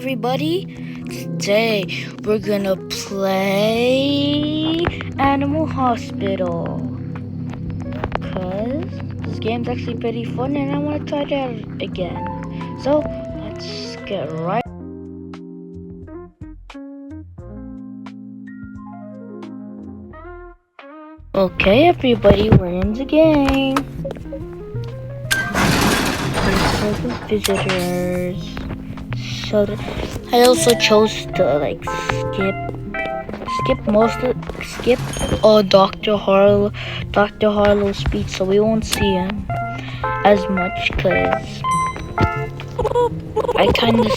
everybody. Today we're gonna play Animal Hospital. Cause this game's actually pretty fun and I wanna try it out again. So let's get right. Okay everybody, we're in the game. Visitors. So I also chose to skip Dr. Harlow's speech, so we won't see him as much because I kind of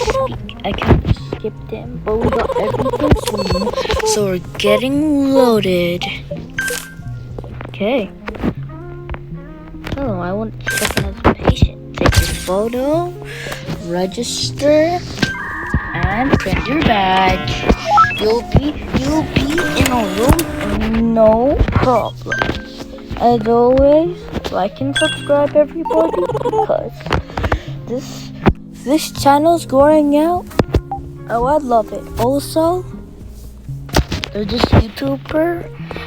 skipped him, but we got everything soon, so we're getting loaded. Okay. Oh, I want to check another patient. Take your photo, register, and print your badge. You'll be in a room, no problem. As always, like and subscribe everybody, because this channel's growing out. Oh, I love it. Also, there's this YouTuber.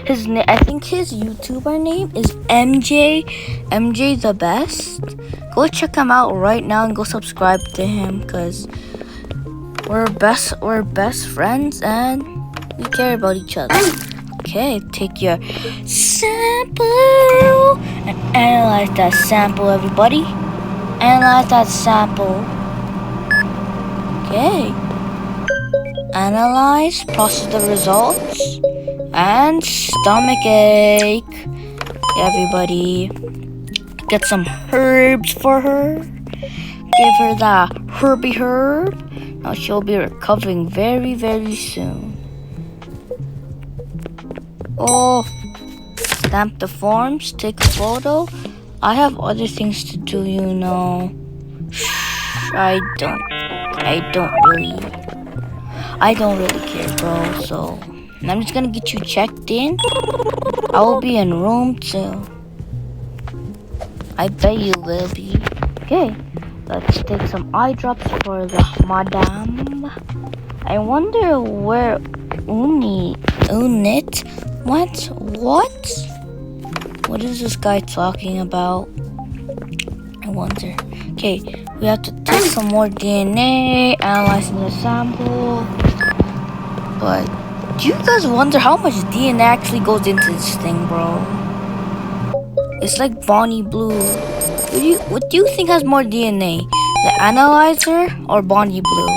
I think his YouTuber name is MJ the Best. Go check him out right now and go subscribe to him, because we're best friends and we care about each other. Okay, take your sample and analyze that sample, everybody. Analyze that sample. Okay. Analyze, process the results, and stomach ache. Everybody, get some herbs for her. Give her the herby herb. Now she'll be recovering very, very soon. Oh, stamp the forms, take a photo. I have other things to do, you know. I don't really care, bro. So I'm just gonna get you checked in. I will be in room 2. I bet you will be. Okay, let's take some eye drops for the madam. I wonder where Unit went. What is this guy talking about? I wonder. Okay, we have to take some more DNA, analyzing the sample. But do you guys wonder how much DNA actually goes into this thing, bro? It's like Bonnie Blue. What do you think has more DNA? The analyzer or Bonnie Blue?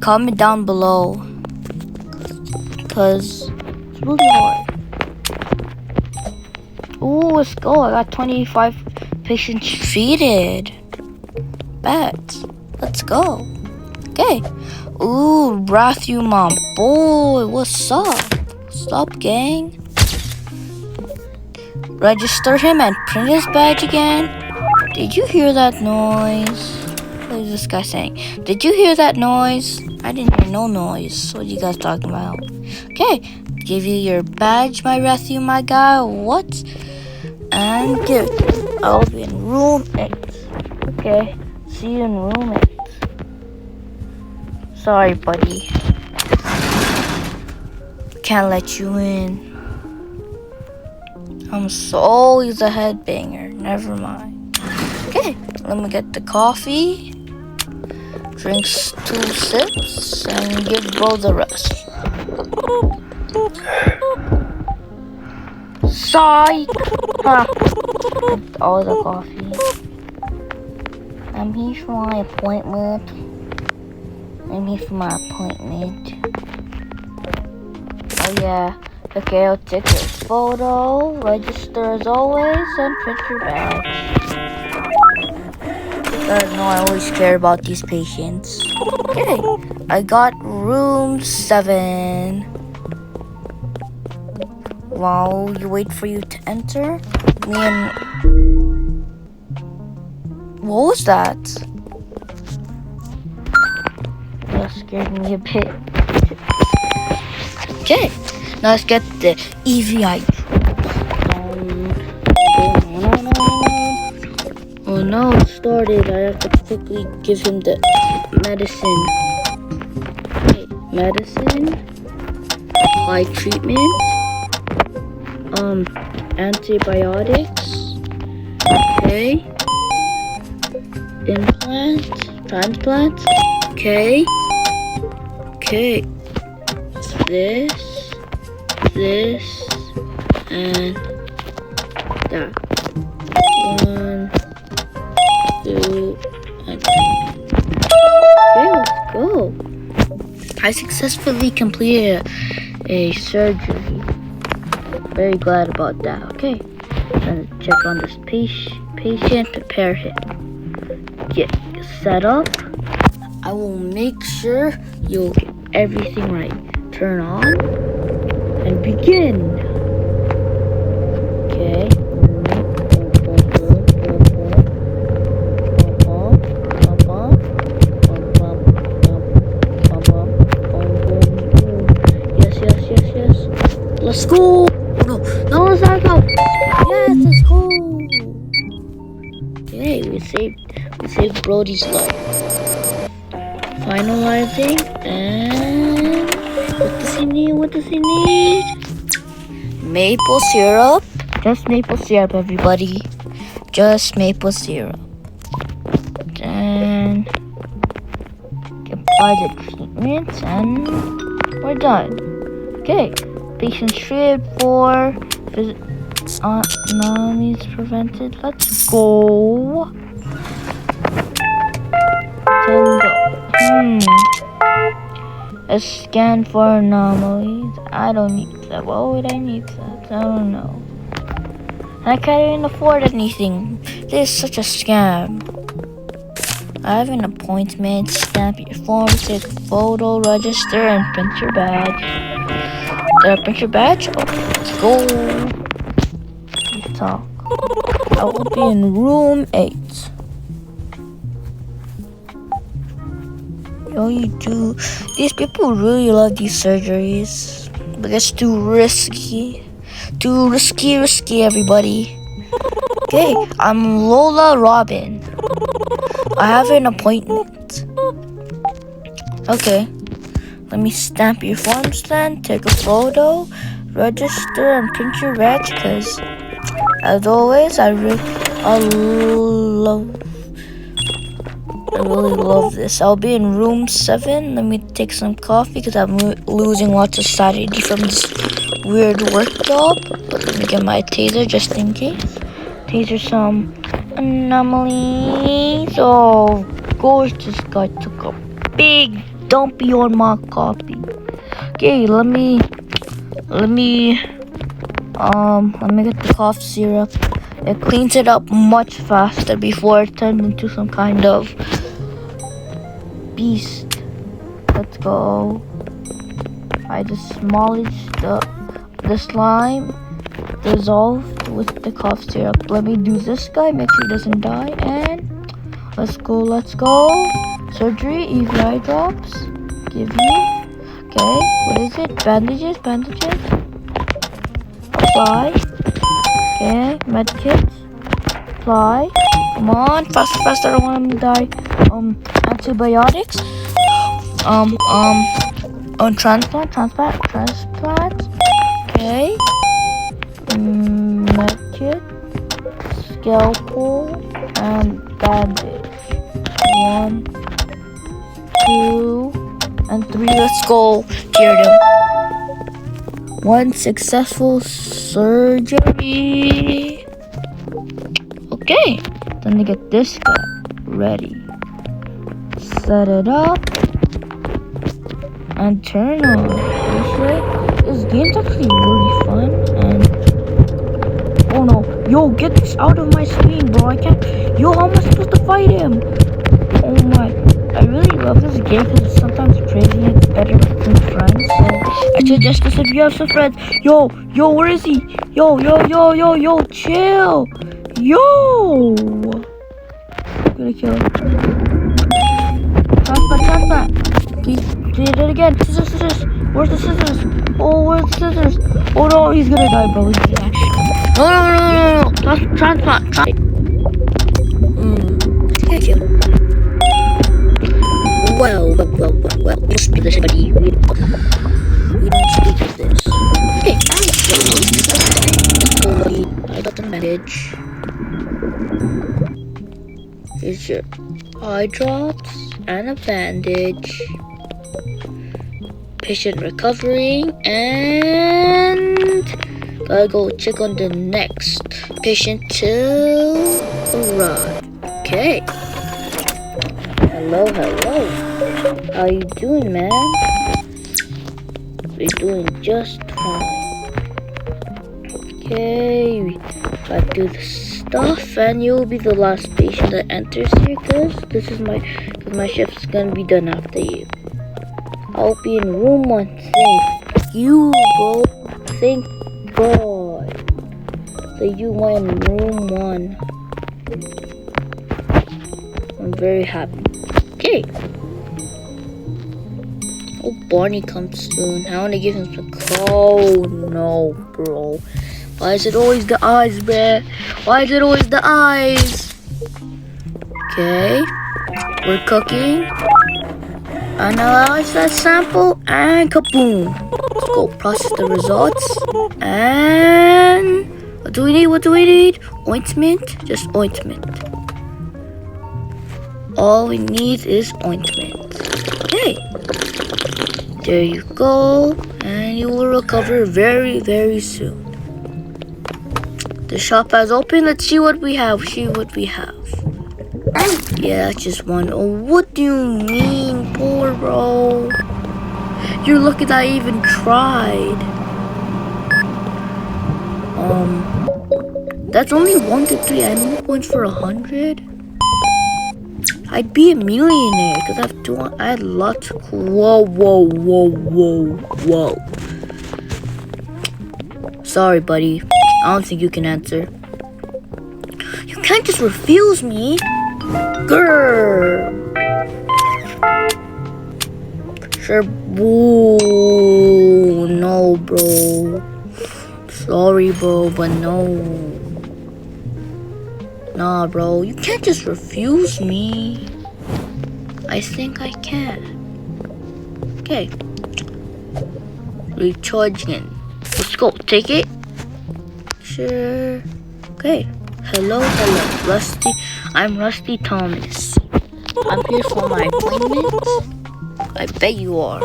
Comment down below, cause it's really hard. Ooh, let's go. I got 25 patients treated. Bet. Let's go. Okay. Ooh, Matthew, my boy. What's up? What's up, gang? Register him and print his badge again. Did you hear that noise? What is this guy saying? Did you hear that noise? I didn't hear no noise. What are you guys talking about? Okay. Give you your badge, my Matthew, my guy. What? And give it. I'll be in room 8. Okay. See you in room 8. Sorry, buddy. Can't let you in. He's a headbanger. Never mind. Okay, let me get the coffee. Drinks 2 sips and give bro the rest. Psych! Huh. All the coffee. I'm here for my appointment. Oh yeah. Okay, I'll take a photo, register as always, and print your badge. You guys know I always care about these patients. Okay, I got room 7. While you wait for you to enter, what was that? That scared me a bit. Okay, now let's get the EVI. Oh no, it started. I have to quickly give him the medicine. Okay, medicine. Apply treatment. Antibiotics. Okay. Implant. Transplant. Okay. Okay. This, and that. 1, 2, and 3. Okay, let's go. I successfully completed a surgery. Very glad about that. Okay, gonna check on this patient, prepare him. Get set up. I will make sure you'll get everything right. Turn on and begin. Okay. Yes. Let's go. Oh, no, let's not go. Yes, let's go. Okay, we saved Brody's life. Finalizing, and what does he need? Maple syrup. Just maple syrup, everybody. Just maple syrup. Then apply the treatment and we're done. Okay, patient treated for visits on anomalies prevented. Let's go. A scan for anomalies. I don't need that. Why would I need that? I don't know. I can't even afford anything. This is such a scam. I have an appointment. Stamp your form, take a photo, register, and print your badge. Did I print your badge? Oh, let's go. Let's talk. I will be in room 8. Yo, you do. These people really love these surgeries, but it's too risky. Too risky, everybody. Okay, I'm Lola Robin. I have an appointment. Okay, let me stamp your forms then, take a photo, register, and print your badge, because as always, I really love this. I'll be in room 7. Let me take some coffee because I'm losing lots of sanity from this weird work job. But let me get my taser just in case. Taser some anomalies. Oh, of course this guy took a big dumpy on my copy. Okay, let me get the cough syrup. It cleans it up much faster before it turns into some kind of beast. Let's go. I just demolished the slime dissolved with the cough syrup. Let me do this guy, make sure he doesn't die, and let's go. Surgery, EVI drops. Give you. Okay, what is it? Bandages. Apply. Okay, medkit. Apply. Come on, faster, I don't want him to die. Antibiotics. Transplant. Okay. Medkit. Scalpel and bandage. 1, 2, and 3. Let's go. Cured him. 1 successful surgery. Okay, then to get this guy ready. Set it up and turn on. This game's actually really fun. And oh no, yo, get this out of my screen, bro. I can't. Yo, how am I supposed to fight him? Oh my, I really love this game because it's sometimes crazy and it's better with some friends. So I suggest this if you have some friends. Yo, where is he? Yo, chill. Yo, I'm gonna kill him. Transplant. Please do it again. Scissors. Where's the scissors? Oh, where's the scissors? Oh no, he's gonna die, bro. No. Transplant. speak this, buddy. We don't speak of this. Okay, let's go, buddy. I got the message. Here's your eye drops and a bandage. Patient recovering, and gotta go check on the next patient till arrive. Okay. Hello. How you doing, man? We're doing just fine. Okay, we gotta do the stuff, and you'll be the last patient that enters here, cause my shift's gonna be done after you. I'll be in room 1. Thank you, bro. Thank God. So you went in room 1. I'm very happy. Okay. Oh, Barney comes soon. I want to give him some. Oh no, bro. Why is it always the eyes, bruh? Why is it always the eyes? Okay. We're cooking. Analyze that sample and kaboom. Let's go process the results. And what do we need? Ointment? Just ointment. All we need is ointment. Okay. There you go. And you will recover very, very soon. The shop has opened. Let's see what we have. Yeah, that's just one. Oh, what do you mean, poor bro? You're lucky that I even tried. That's only 1 to 3 animal points for 100. I'd be a millionaire because I had lots. Whoa. Sorry, buddy. I don't think you can answer. You can't just refuse me. Grrr. Sure. Whoa. No, bro. Sorry, bro, but no. Nah, bro. You can't just refuse me. I think I can. Okay. Recharging. Let's go. Take it. Sure. Okay. Hello, Rusty. I'm Rusty Thomas. I'm here for my appointment. I bet you are.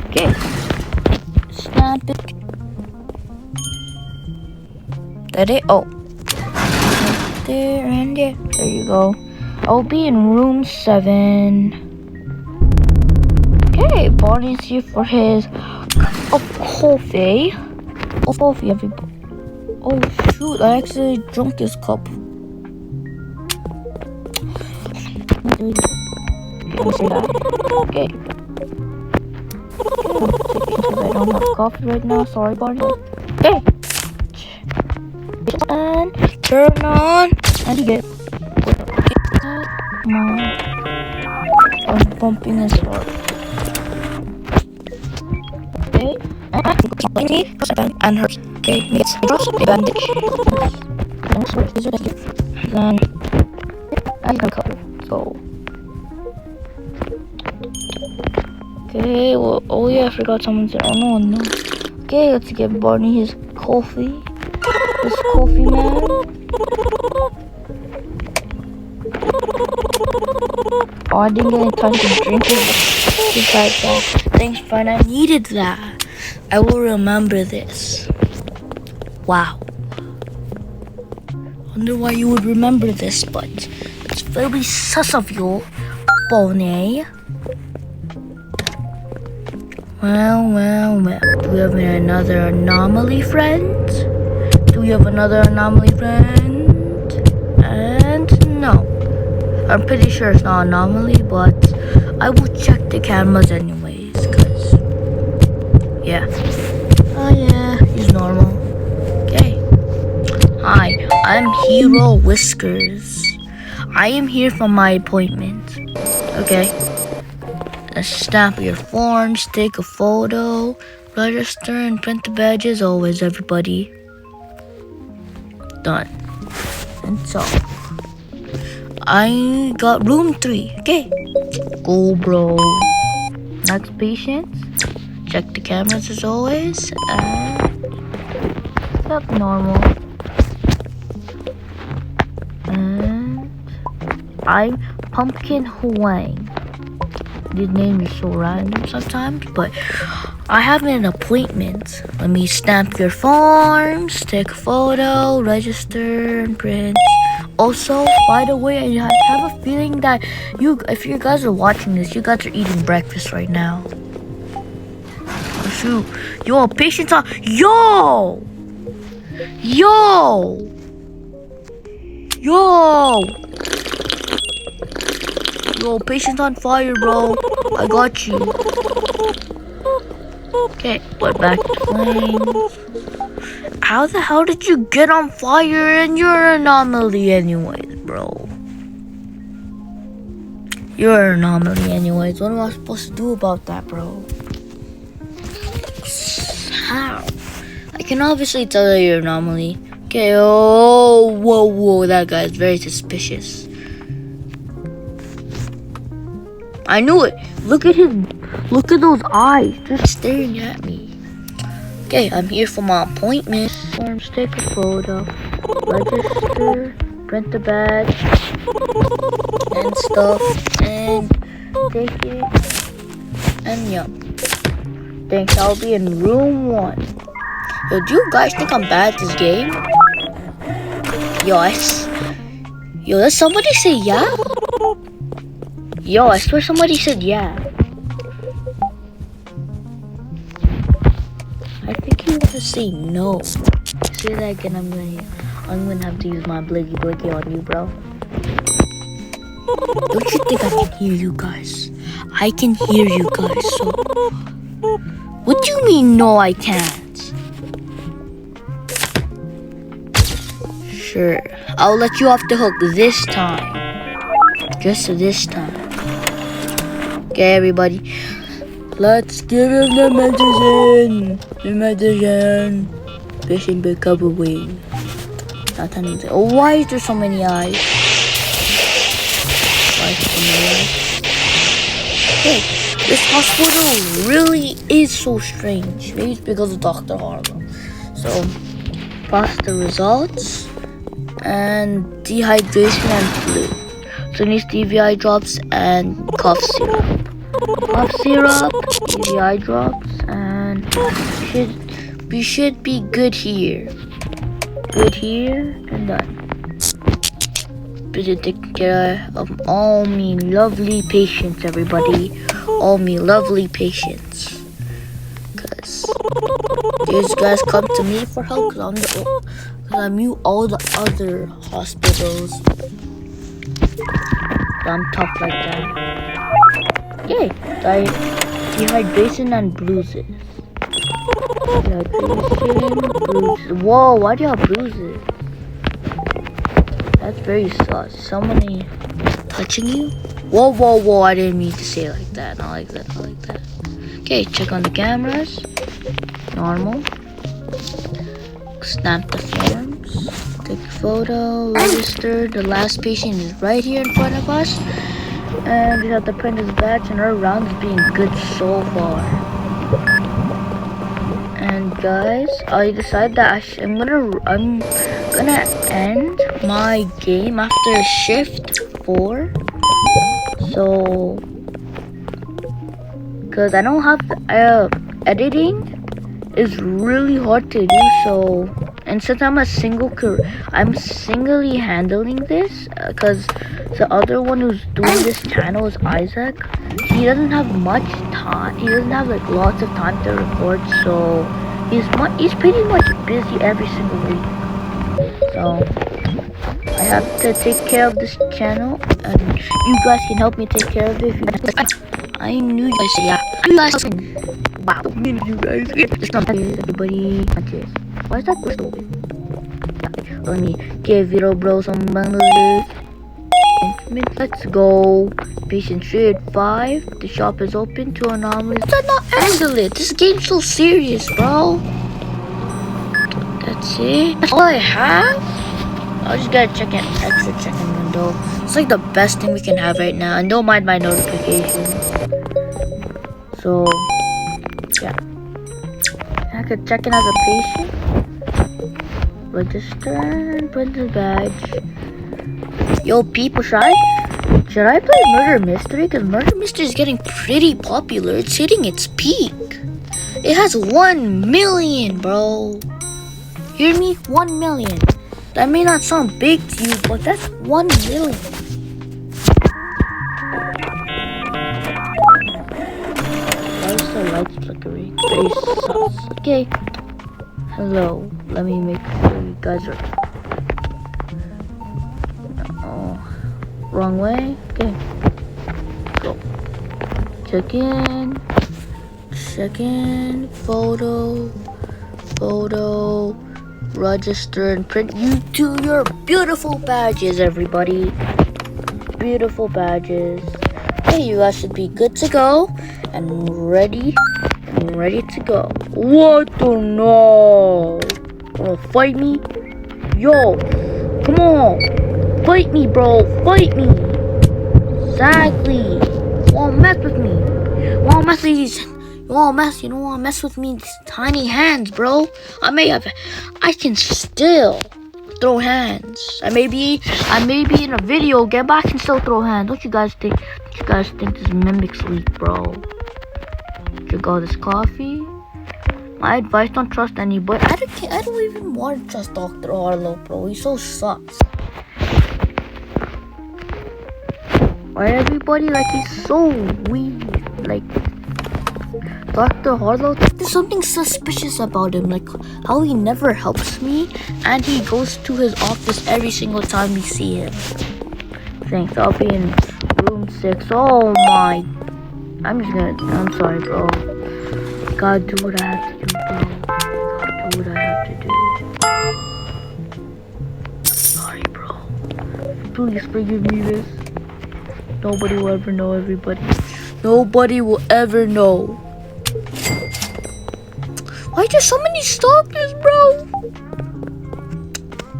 Okay. Snap it. That it? Oh. There and there. There you go. I'll be in room 7. Okay, Barney's here for his cup of coffee. Oh, coffee, everybody. Oh shoot, I actually drank this cup. Okay. I don't have coffee right now. Sorry, Barney. Okay. And turn on. And you get. I'm bumping as hard. Okay. And her. Okay, next drops a bandage. Then I can cover. So okay, well, oh yeah, I forgot someone said. Oh no. Okay, let's get Barney his coffee. His coffee, man. Oh, I didn't get any time to drink it. Besides that, thanks, fine. I needed that. I will remember this. Wow. Wonder why you would remember this, but it's very sus of you, Bonnie. Well. Do we have another anomaly friend? And no. I'm pretty sure it's not an anomaly, but I will check the cameras anyways, cause yeah. Oh yeah, he's normal. Okay. Hi, I'm Hero Whiskers. I am here for my appointment. Okay. Stamp your forms, take a photo, register and print the badges always, everybody. Done. And so I got room 3. Okay. Go, bro. Next patient. Check the cameras as always. And yep, normal. And I'm Pumpkin Huang. These names are so random sometimes, but I have an appointment. Let me stamp your forms, take a photo, register, and print. Also, by the way, I have a feeling that if you guys are watching this, you guys are eating breakfast right now. Oh shoot. Yo, patience on. Yo! Yo, patience on fire, bro. I got you. Okay, we're back to flames. How the hell did you get on fire and you're an anomaly anyways, bro? You're an anomaly anyways. What am I supposed to do about that, bro? How? I can obviously tell that you're an anomaly. Okay, oh, whoa, that guy is very suspicious. I knew it. Look at those eyes, just staring at me. Okay, I'm here for my appointment. Forms, take a photo, register, print the badge, and stuff, and take it, and yup. Thanks, I'll be in room 1. Yo, do you guys think I'm bad at this game? Yo, did somebody say yeah? Yo, I swear somebody said yeah. I think you want to say no. Say that again, I'm gonna have to use my blicky on you, bro. Don't you think I can hear you guys? I can hear you guys, so... What do you mean, no, I can't? Sure, I'll let you off the hook this time. Just this time. Okay, everybody. Let's give him the medicine. Patient become away. Oh, why is there so many eyes? Hey, this hospital really is so strange. Maybe it's because of Dr. Harlow. So, pass the results. And dehydration and flu. So needs stevia eye drops and cough syrup. Cough syrup, stevia eye drops, and we should be good here. Good here and done. Please take care of all me lovely patients, everybody. All me lovely patients. Cause these guys come to me for help. Cause I knew all the other hospitals. I'm tough like that. Okay, dehydration and bruises. Dehydration, bruises. Whoa, why do you have bruises? That's very sus. Somebody touching you? Whoa, I didn't mean to say it like that. Not like that. Okay, check on the cameras. Normal. Stamp the forms. Take a photo, register. The last patient is right here in front of us. And we have the printer's badge, and our round is being good so far. And guys, I decided that I'm gonna end my game after shift 4. So, cause I don't have editing is really hard to do. So, and since I'm singly handling this, cause the other one who's doing this channel is Isaac. He doesn't have much time. He doesn't have like lots of time to record. So he's pretty much busy every single week. So I have to take care of this channel, and you guys can help me take care of it. If you I knew you guys. Yeah. You guys. Wow. You guys. It's not everybody. Why is that crystal? Let me give Vito Bro some bundles. Let's go. Patient 385. The shop is open to anomalies. Let's not handle it. This game's so serious, bro. That's it. That's all I have. I just gotta check an extra check-in window. It's like the best thing we can have right now. And don't mind my notifications. So yeah, I could check in as a patient. Register and print the badge. Yo, people, should I play Murder Mystery? Because Murder Mystery is getting pretty popular. It's hitting its peak. It has 1 million, bro. Hear me? 1 million. That may not sound big to you, but that's 1 million. Why is the lights flickering? Very sus. Okay. Hello. Let me make sure you guys are. Oh, wrong way. Okay. Go. Check in. Check in. Photo. Register and print you to your beautiful badges, everybody. Beautiful badges. Hey, you guys should be good to go and ready to go. What the no? Wanna fight me? Yo, come on, fight me, bro. Fight me. Exactly. Wanna mess with me? Wanna mess with these? You don't wanna mess with me, these tiny hands, bro. I can still throw hands. I may be in a video game, but I can still throw hands. Don't you guys think this is mimic sleep, bro? Drink all this coffee. My advice: don't trust anybody. I don't even want to trust Dr. Harlow, bro. He so sucks. Why everybody like he's so weird? Like Dr. Harlow, there's something suspicious about him, like how he never helps me and he goes to his office every single time we see him. Thanks, I'll be in room 6. Oh my. I'm sorry, bro. Gotta do what I have to do, bro. Gotta do what I have to do. Sorry, bro. Please forgive me this. Nobody will ever know, everybody. Nobody will ever know. Why there's so many stalkers, bro?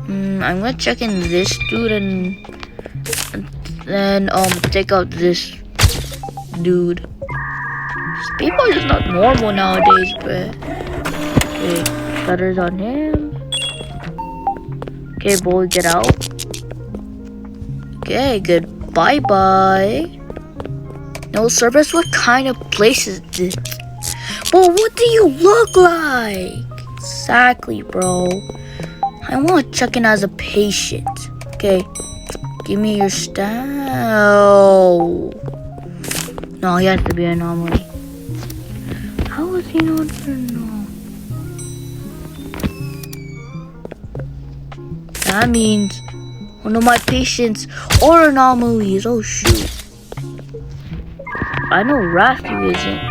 I'm gonna check in this dude and then take out this dude. These people are just not normal nowadays, bruh. Okay, shutters on him. Okay, boy, get out. Okay, goodbye, bye. No service. What kind of place is this? But what do you look like? Exactly, bro. I want to check in as a patient. Okay, give me your style. No, he has to be an anomaly. How is he not an anomaly? That means one of my patients are anomalies. Oh shoot. I know Rafi isn't.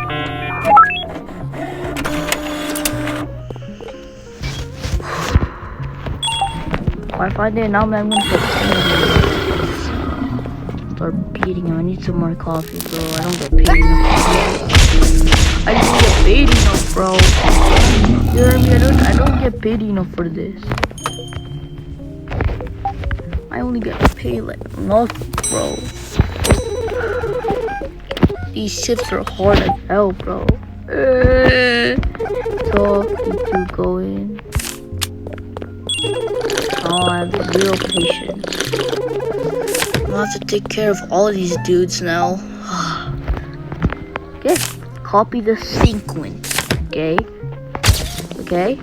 If I find the anomaly, I'm gonna start beating him. I need some more coffee, bro. I don't get paid enough. I don't get paid enough, bro. You know what I mean? I don't get paid enough for this. I only get paid like nothing, bro. These shifts are hard as hell, bro. So you two go in. Oh, I have zero patience. I'll have to take care of all these dudes now. Okay, copy the sequence. Okay, guys.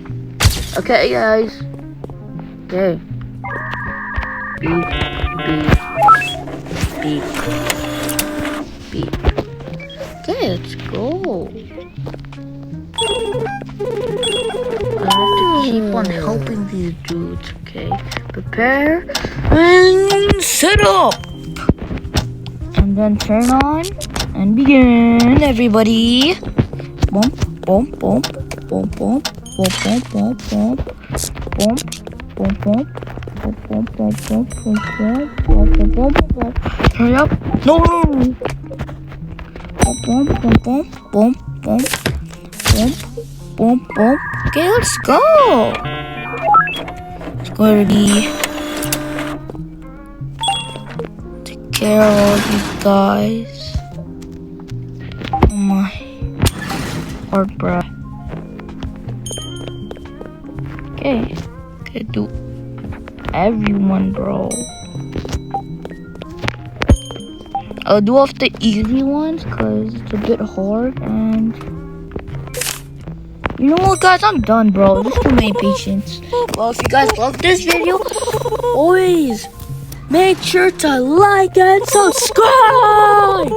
Okay. Beep, beep, beep, beep. Okay, let's go. I have to keep on helping these dudes, okay? Prepare and set up! And then turn on and begin, everybody. Bump, bump, bump, bump, bump, bump, bump, bump, bump, bump, bump, bump. Hurry up. No. Bump. Okay, let's go. Let's go already. Take care of all these guys. Oh my. hard, bruh. Okay. Okay, do everyone, bro. I'll do off the easy ones because it's a bit hard. And you know what, guys? I'm done, bro. There's too many patience. Well, if you guys love this video, always make sure to like and subscribe.